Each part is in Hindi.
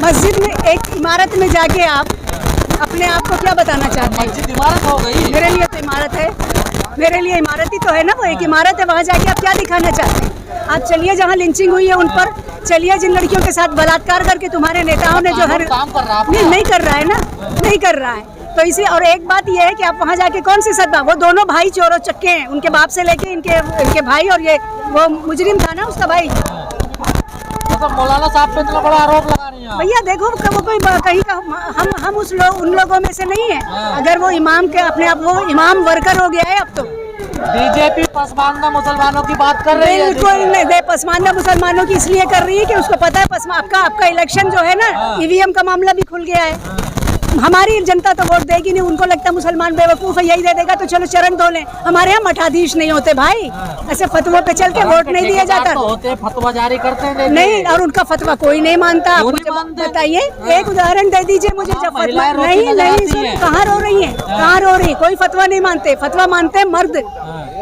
मस्जिद में, एक इमारत में जाके आप अपने आप को क्या बताना चाहते हैं? मस्जिद इमारत हो गई। मेरे लिए तो इमारत है, मेरे लिए इमारत ही तो है ना, वो एक इमारत है। वहाँ जाके आप क्या दिखाना चाहते हैं? आप चलिए जहाँ लिंचिंग हुई है उन पर चलिए, जिन लड़कियों के साथ बलात्कार करके तुम्हारे नेताओं ने जो हर काम कर रहा है नहीं कर रहा है ना, नहीं कर रहा है। तो इसलिए, और एक बात ये है कि आप वहाँ जाके कौन सी सदमा, वो दोनों भाई चोरों चक्के हैं, उनके बाप से लेके इनके भाई, और ये वो मुजरिम था ना उसका भाई। मतलब मौलाना साहब पे इतना बड़ा आरोप लगा रही हैं भैया देखो, वो कोई कहीं का हम उन लोगों में से नहीं है। अगर वो इमाम के अपने आप वो इमाम वर्कर हो गया है अब तो। बीजेपी पसमानदा मुसलमानों की बात कर रही है। बिल्कुल नहीं, पसमानदा मुसलमानों की इसलिए कर रही है कि उसको पता है आपका इलेक्शन जो है ना, ईवीएम का मामला भी खुल गया है। हमारी जनता तो वोट देगी नहीं, उनको लगता है मुसलमान बेवकूफ़ है, यही दे देगा तो चलो चरण धो लें। हमारे यहाँ मठाधीश नहीं होते भाई, ऐसे फतवा पे चल के वोट नहीं दिया जाता। तो होते फतवा जारी करते हैं नहीं, और उनका फतवा कोई नहीं मानता। बताइए, एक उदाहरण दे दीजिए मुझे जब फतवा नहीं, कहाँ रो रही है, कहाँ रो रही है? कोई फतवा नहीं मानते, फतवा मानते हैं मर्द।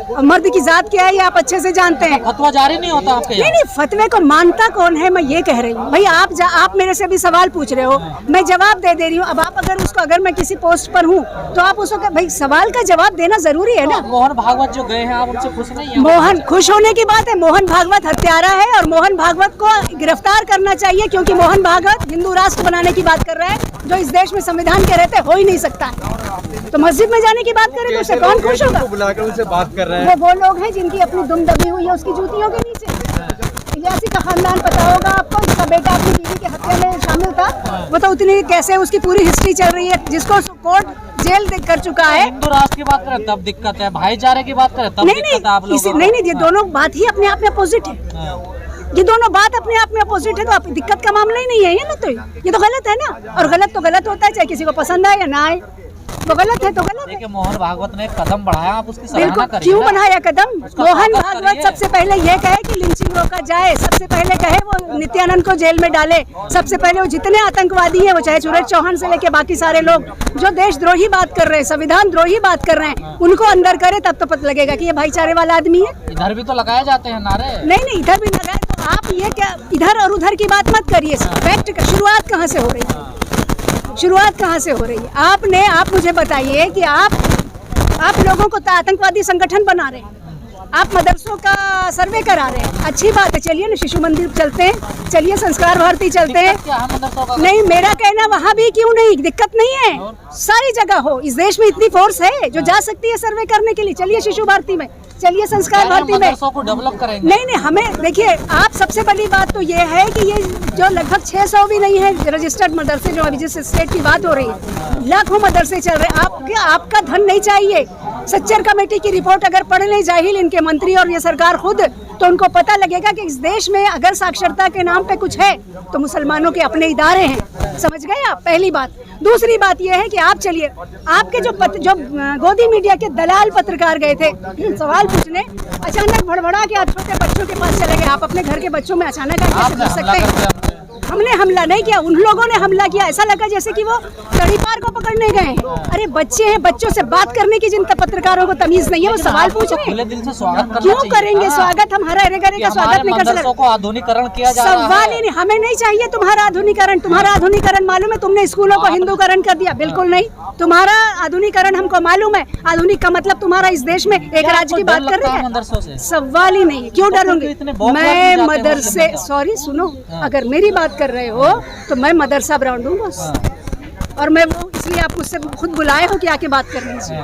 और मर्द की जात क्या है ये आप अच्छे से जानते हैं। फतवा जारी नहीं होता आपके? नहीं, फतवे को मानता कौन है, मैं ये कह रही हूँ। भाई आप मेरे से भी सवाल पूछ रहे हो, मैं जवाब दे रही हूँ। अब आप अगर मैं किसी पोस्ट पर हूँ तो आप उसको भाई सवाल का जवाब देना जरूरी है ना। मोहन भागवत जो गए हैं, आप उनसे खुश नहीं है? मोहन खुश होने की बात है, मोहन भागवत हत्यारा है और मोहन भागवत को गिरफ्तार करना चाहिए, क्योंकि मोहन भागवत हिंदू राष्ट्र बनाने की बात कर रहा है, जो इस देश में संविधान के रहते हो ही नहीं सकता है। तो मस्जिद में जाने की बात करें तो उससे कौन खुश होगा? बुलाकर उनसे बात कर रहे हैं। वो लोग हैं जिनकी अपनी दुम दबी हुई है उसकी जूतियों के नीचे। इलियासी का खानदान पता होगा आपको, उसका बेटा अपनी बीवी के हत्या में शामिल था। वो तो उतनी कैसे उसकी पूरी हिस्ट्री चल रही है, जिसको कोर्ट जेल कर चुका है। हिंदू राष्ट्र की बात करें तब दिक्कत है, भाईचारे की बात करें तब दिक्कत है आप लोगों को। नहीं, ये दोनों बात ही अपने आप में अपोजिट है। ये दोनों बात अपने आप में अपोजिट है, तो आप दिक्कत का मामला ही नहीं है ये ना। तो ये तो गलत है ना, और गलत तो गलत होता है, चाहे किसी को पसंद आए या ना आए, तो गलत है तो गलत है। देखिए, मोहन भागवत ने एक कदम बढ़ाया, आप उसकी सराहना करिए। क्यों बढ़ाया कदम? मोहन भागवत सबसे पहले ये कहे कि लिंचिंग रोका जाए, सबसे पहले कहे वो नित्यानंद को जेल में डाले, सबसे पहले वो जितने आतंकवादी हैं, वो चाहे सूरज चौहान से लेके बाकी सारे लोग जो देशद्रोही बात कर रहे हैं, संविधान द्रोही बात कर रहे हैं, उनको अंदर करे, तब तो पता लगेगा कि ये भाईचारे वाला आदमी है। इधर भी तो लगाए जाते हैं नारे। नहीं, इधर भी लगाए। तो आप ये क्या इधर और उधर की बात मत करिए। फैक्ट का शुरुआत कहाँ से हो रही है? शुरुआत कहाँ से हो रही है? आप मुझे बताइए कि आप लोगों को आतंकवादी संगठन बना रहे हैं, आप मदरसों का सर्वे करा रहे हैं, अच्छी बात है, चलिए ना शिशु मंदिर चलते हैं, चलिए संस्कार भारती चलते हैं। नहीं, मेरा कहना वहाँ भी क्यों नहीं, दिक्कत नहीं है, सारी जगह हो। इस देश में इतनी फोर्स है जो जा सकती है सर्वे करने के लिए। चलिए शिशु भारती में, चलिए संस्कार भारती में। को डेवलप करेंगे। नहीं, हमें देखिए, आप सबसे बड़ी बात तो ये है कि ये जो लगभग 600 भी नहीं है रजिस्टर्ड मदरसे, जो अभी जिस स्टेट की बात हो रही है, लाखों मदरसे चल रहे हैं। आपका धन नहीं चाहिए। सच्चर कमेटी की रिपोर्ट अगर पढ़ ले जाहिल इनके मंत्री और ये सरकार खुद, तो उनको पता लगेगा कि इस देश में अगर साक्षरता के नाम पे कुछ है तो मुसलमानों के अपने इदारे हैं। समझ गए आप? पहली बात। दूसरी बात यह है कि आप चलिए, आपके जो गोदी मीडिया के दलाल पत्रकार गए थे सवाल पूछने, अचानक भड़बड़ा के आप छोटे बच्चों के पास चले गए। आप अपने घर के बच्चों में अचानक कैसे घुस सकते हैं? हमने हमला नहीं किया, उन लोगों ने हमला किया। ऐसा लगा जैसे कि वो तड़ीपार को पकड़ने गए हैं। अरे बच्चे हैं, बच्चों से बात करने की जिन पत्रकारों को तमीज नहीं है, वो सवाल पूछ रहे हैं। दिल से स्वागत क्यों करेंगे स्वागत? हम हरा का स्वागत नहीं कर सकते। को आधुनिकरण किया जा रहा है। सवाल ही नहीं, हमें नहीं चाहिए तुम्हारा आधुनिकरण। तुम्हारा आधुनिकरण मालूम है, तुमने स्कूलों को हिंदूकरण कर दिया। बिल्कुल नहीं, तुम्हारा आधुनिकरण हमको मालूम है। आधुनिक का मतलब तुम्हारा इस देश में एक राज्य की बात कर रहे हैं। सवाल ही नहीं, क्यों डरूंगी मैं? मदरसे, सॉरी सुनो, अगर मेरी बात कर रहे हो तो मैं मदरसा ब्रांड हूँ बस, और मैं वो इसलिए आप मुझसे खुद बुलाए हो कि आके बात करने से।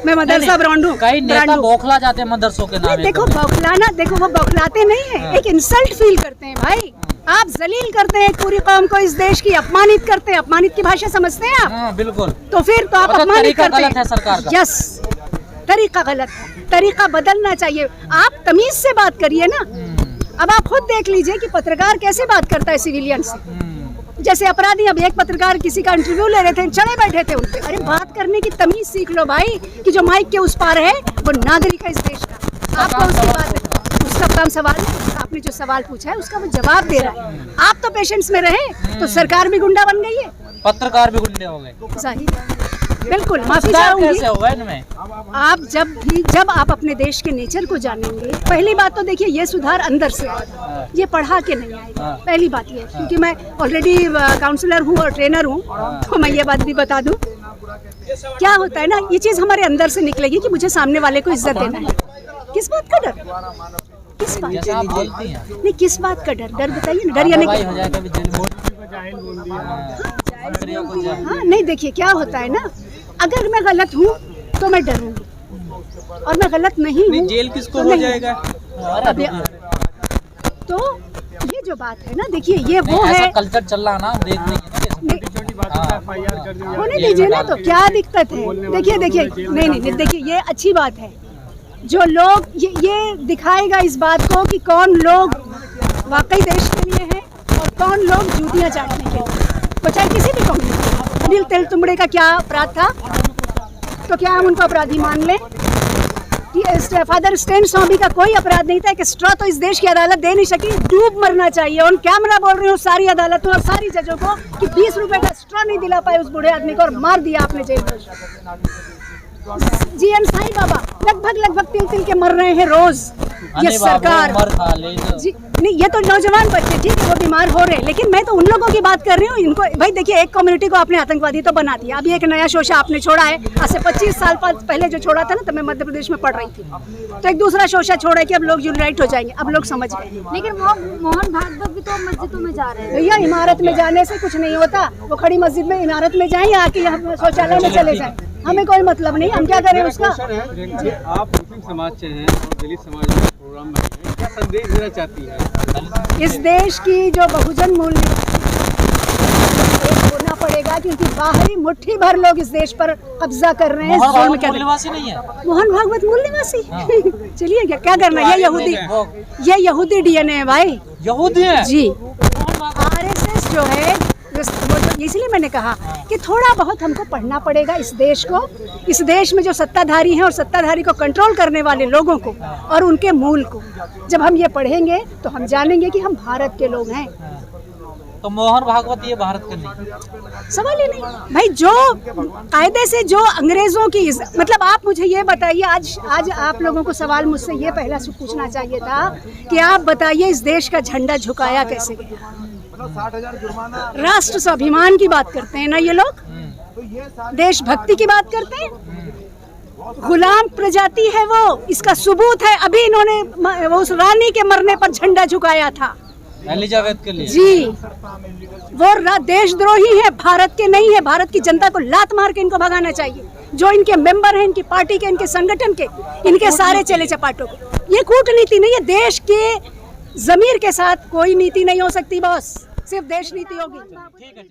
मैं मदरसा ब्रांड हूँ। कई नेता बौखला जाते हैं मदरसों के नाम। देखो बौखलाना, देखो वो बौखलाते नहीं है, एक इंसल्ट फील करते हैं भाई। आप जलील करते हैं पूरी कौम को, इस देश की अपमानित करते हैं। अपमानित की भाषा समझते हैं आप? बिल्कुल। तो फिर तो आप अपमानित करते हैं। सरकार का यस, तरीका गलत है, तरीका बदलना चाहिए। आप तमीज से बात करिए ना। अब आप खुद देख लीजिए कि पत्रकार कैसे बात करता है सिविलियन से। जैसे अपराधी, अब एक पत्रकार किसी का इंटरव्यू ले रहे थे, चढ़े बैठे थे उनपे। अरे बात करने की तमीज सीख लो भाई, कि जो माइक के उस पार है वो नागरिक है इस देश का। आपको उसकी बात, उसका काम सवाल, आपने जो सवाल पूछा है उसका वो जवाब दे रहा है। आप तो पेशेंस में रहे, तो सरकार भी गुंडा बन गई है, पत्रकार भी गुंडे हो गए। जाहिर बिल्कुल माफी सुधार चाहूंगी। कैसे होगा इनमें? आप जब आप अपने देश के नेचर को जानेंगे, पहली बात तो देखिए ये सुधार अंदर से आएगा, ये पढ़ा के नहीं आएगा। पहली बात ये, क्योंकि मैं ऑलरेडी काउंसलर हूँ और ट्रेनर हूँ, तो मैं ये बात भी बता दूँ, क्या होता है ना, ये चीज़ हमारे अंदर से निकलेगी कि मुझे सामने वाले को इज्जत देना है। किस बात का डर, किस बात, जैसा आप बोलती हैं नहीं किस बात का डर, डर बताइए ना, डर यानी भाई हो जाएगा भी जेल में। मंत्रियों को जेल। हाँ नहीं, देखिए क्या होता है ना, अगर मैं गलत हूँ तो मैं डरूंगी, और मैं गलत नहीं हूँ जेल किसको तो हो नहीं। जाएगा? अब तो ये जो बात है ना, देखिए ये वो ऐसा है, कल्चर चल रहा ना, देख नहीं होने दीजिए ना, तो क्या दिक्कत है। देखिए नहीं, देखिए ये अच्छी बात है, जो लोग ये दिखाएगा इस बात को कि कौन लोग वाकई देश के लिए हैं और कौन लोग जूतियाँ चाटने के लिए, वो चाहे किसी भी कम्युनिटी। अनिल तेलतुंबड़े का क्या अपराध था, तो क्या हम उनको अपराधी मान लें? फादर स्टैन स्वामी का कोई अपराध नहीं था, एक स्ट्रॉ तो इस देश की अदालत दे नहीं सकी, डूब मरना चाहिए। ऑन कैमरा बोल रही हूँ सारी अदालतों और सारी जजों को कि 20 रुपए का स्ट्रॉ नहीं दिला पाए उस बूढ़े आदमी को और मार दिया आपने जेल में। जीएन साईं बाबा लगभग तिल के मर रहे हैं रोज। ये सरकार जी नहीं, ये तो नौजवान बच्चे ठीक है वो बीमार हो रहे हैं, लेकिन मैं तो उन लोगों की बात कर रही हूँ। इनको भाई देखिए, एक कम्युनिटी को आपने आतंकवादी तो बना दिया, अभी एक नया शोषा आपने छोड़ा है, आज से 25 साल पहले जो छोड़ा था ना, तो मैं मध्य प्रदेश में पढ़ रही थी, तो एक दूसरा शोषा छोड़ा कि अब लोग यूनाइट हो जाएंगे, अब लोग समझ गए। लेकिन मोहन भागवत भी तो मस्जिदों में जा रहे हैं। भैया इमारत में जाने से कुछ नहीं होता, वो खड़ी मस्जिद में इमारत में जाएं या आके यहाँ शौचालय में चले जाएं, हमें कोई मतलब नहीं, हम क्या करें उसका। आप मुस्लिम समाज से हैं और दलित समाज में प्रोग्राम में हैं, क्या संदेश देना चाहती है? इस देश की जो बहुजन मूल्य एक होना पड़ेगा, क्योंकि बाहरी मुट्ठी भर लोग इस देश पर कब्जा कर रहे हैं। मोहन भागवत मूल्यवासी नहीं है। मोहन भागवत मूल निवासी चलिए क्या करना, ये यहूदी डीएनए है भाई, यहूदी है जी। आरएसएस जो है, इसलिए मैंने कहा कि थोड़ा बहुत हमको पढ़ना पड़ेगा इस देश को, इस देश में जो सत्ताधारी हैं और सत्ताधारी को कंट्रोल करने वाले लोगों को और उनके मूल को। जब हम ये पढ़ेंगे तो हम जानेंगे कि हम भारत के लोग हैं। तो मोहन भागवत ये भारत के नहीं, सवाल ही नहीं भाई। जो कायदे से जो अंग्रेजों की मतलब, आप मुझे ये बताइए, आज आप लोगों को सवाल मुझसे ये पहला पूछना चाहिए था कि आप बताइए इस देश का झंडा झुकाया कैसे गया। राष्ट्र स्वाभिमान की बात करते हैं ना ये लोग, देशभक्ति की बात करते हैं। गुलाम प्रजाति है वो, इसका सबूत है, अभी इन्होंने वो उस रानी के मरने पर झंडा झुकाया था एलिजाबेथ के लिए जी। वो देशद्रोही है, भारत के नहीं है। भारत की जनता को लात मार के इनको भगाना चाहिए, जो इनके मेंबर हैं, इनकी पार्टी के, इनके संगठन के, इनके सारे चले चपाटों को। ये कूटनीति नहीं है, देश के ज़मीर के साथ कोई नीति नहीं हो सकती बॉस, सिर्फ देश नीति होगी। ठीक है।